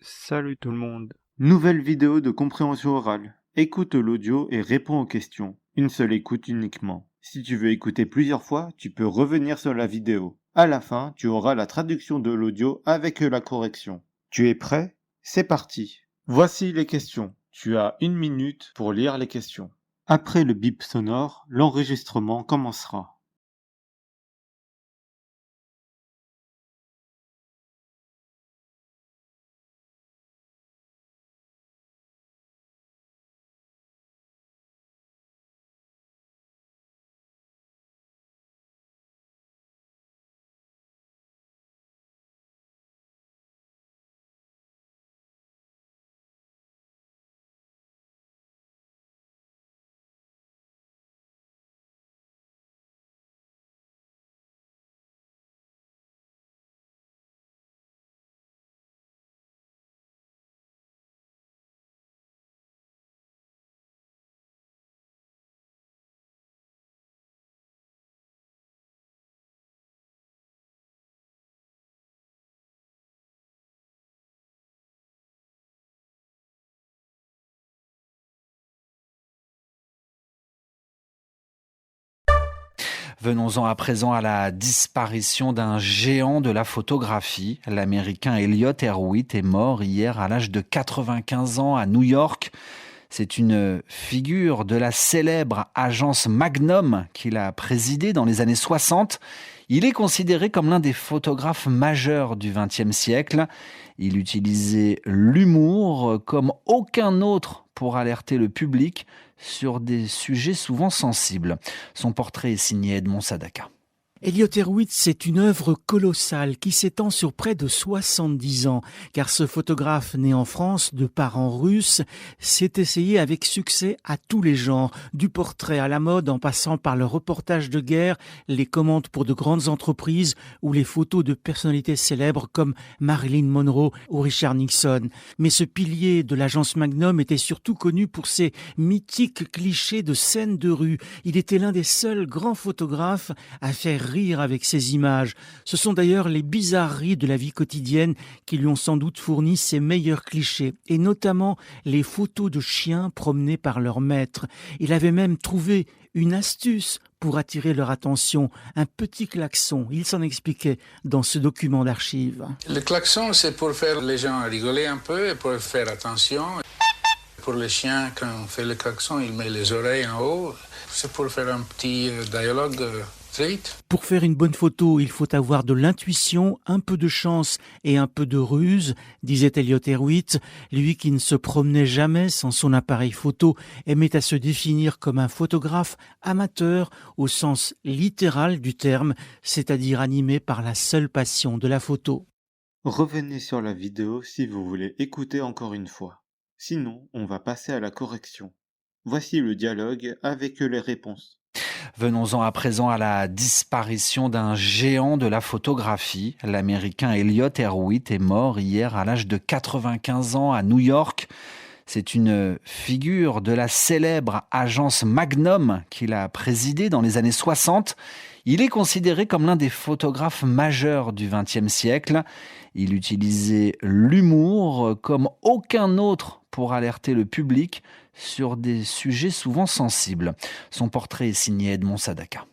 Salut tout le monde. Nouvelle vidéo de compréhension orale. Écoute l'audio et réponds aux questions. Une seule écoute uniquement. Si tu veux écouter plusieurs fois, tu peux revenir sur la vidéo. À la fin, tu auras la traduction de l'audio avec la correction. Tu es prêt? C'est parti. Voici les questions. Tu as 1 minute pour lire les questions. Après le bip sonore, l'enregistrement commencera. Venons-en à présent à la disparition d'un géant de la photographie. L'Américain Elliot Erwitt est mort hier à l'âge de 95 ans à New York. C'est une figure de la célèbre agence Magnum qu'il a présidée dans les années 60. Il est considéré comme l'un des photographes majeurs du XXe siècle. Il utilisait l'humour comme aucun autre pour alerter le public sur des sujets souvent sensibles. Son portrait est signé Edmond Sadaka. Elliot Erwitt, c'est une œuvre colossale qui s'étend sur près de 70 ans, car ce photographe né en France de parents russes s'est essayé avec succès à tous les genres, du portrait à la mode en passant par le reportage de guerre, les commandes pour de grandes entreprises ou les photos de personnalités célèbres comme Marilyn Monroe ou Richard Nixon. Mais ce pilier de l'agence Magnum était surtout connu pour ses mythiques clichés de scènes de rue. Il était l'un des seuls grands photographes à faire rire avec ces images. Ce sont d'ailleurs les bizarreries de la vie quotidienne qui lui ont sans doute fourni ses meilleurs clichés, et notamment les photos de chiens promenés par leur maître. Il avait même trouvé une astuce pour attirer leur attention, un petit klaxon. Il s'en expliquait dans ce document d'archives. Le klaxon, c'est pour faire les gens rigoler un peu et pour faire attention. Pour les chiens, quand on fait le klaxon, il met les oreilles en haut. C'est pour faire un petit dialogue. Pour faire une bonne photo, il faut avoir de l'intuition, un peu de chance et un peu de ruse, disait Elliot Erwitt. Lui qui ne se promenait jamais sans son appareil photo aimait à se définir comme un photographe amateur au sens littéral du terme, c'est-à-dire animé par la seule passion de la photo. Revenez sur la vidéo si vous voulez écouter encore une fois. Sinon, on va passer à la correction. Voici le dialogue avec les réponses. Venons-en à présent à la disparition d'un géant de la photographie. L'Américain Elliot Erwitt est mort hier à l'âge de 95 ans à New York. C'est une figure de la célèbre agence Magnum qu'il a présidée dans les années 60. Il est considéré comme l'un des photographes majeurs du XXe siècle. Il utilisait l'humour comme aucun autre pour alerter le public sur des sujets souvent sensibles. Son portrait est signé Edmond Sadaka.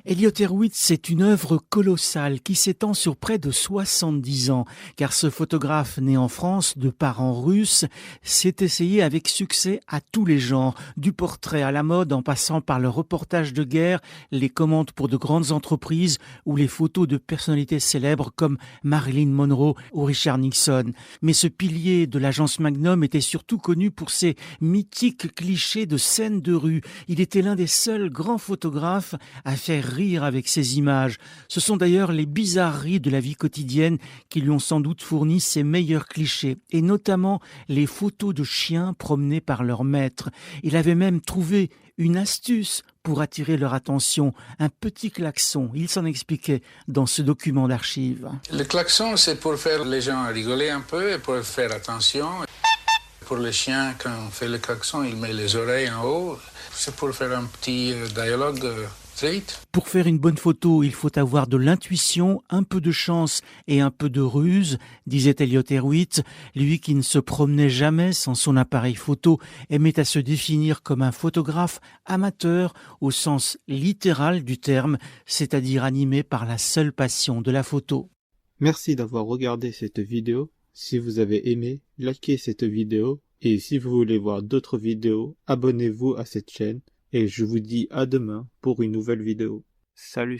Elliot Erwitt, c'est une œuvre colossale qui s'étend sur près de 70 ans, car ce photographe né en France de parents russes s'est essayé avec succès à tous les genres, du portrait à la mode en passant par le reportage de guerre, les commandes pour de grandes entreprises ou les photos de personnalités célèbres comme Marilyn Monroe ou Richard Nixon. Mais ce pilier de l'agence Magnum était surtout connu pour ses mythiques clichés de scènes de rue. Il était l'un des seuls grands photographes à faire rire avec ces images. Ce sont d'ailleurs les bizarreries de la vie quotidienne qui lui ont sans doute fourni ses meilleurs clichés, et notamment les photos de chiens promenés par leur maître. Il avait même trouvé une astuce pour attirer leur attention, un petit klaxon. Il s'en expliquait dans ce document d'archives. Le klaxon, c'est pour faire les gens rigoler un peu et pour faire attention. Pour les chiens, quand on fait le klaxon, il met les oreilles en haut. C'est pour faire un petit dialogue. Street. Pour faire une bonne photo, il faut avoir de l'intuition, un peu de chance et un peu de ruse, disait Elliott Erwitt. Lui qui ne se promenait jamais sans son appareil photo aimait à se définir comme un photographe amateur au sens littéral du terme, c'est-à-dire animé par la seule passion de la photo. Merci d'avoir regardé cette vidéo. Si vous avez aimé, likez cette vidéo et si vous voulez voir d'autres vidéos, abonnez-vous à cette chaîne et je vous dis à demain pour une nouvelle vidéo. Salut.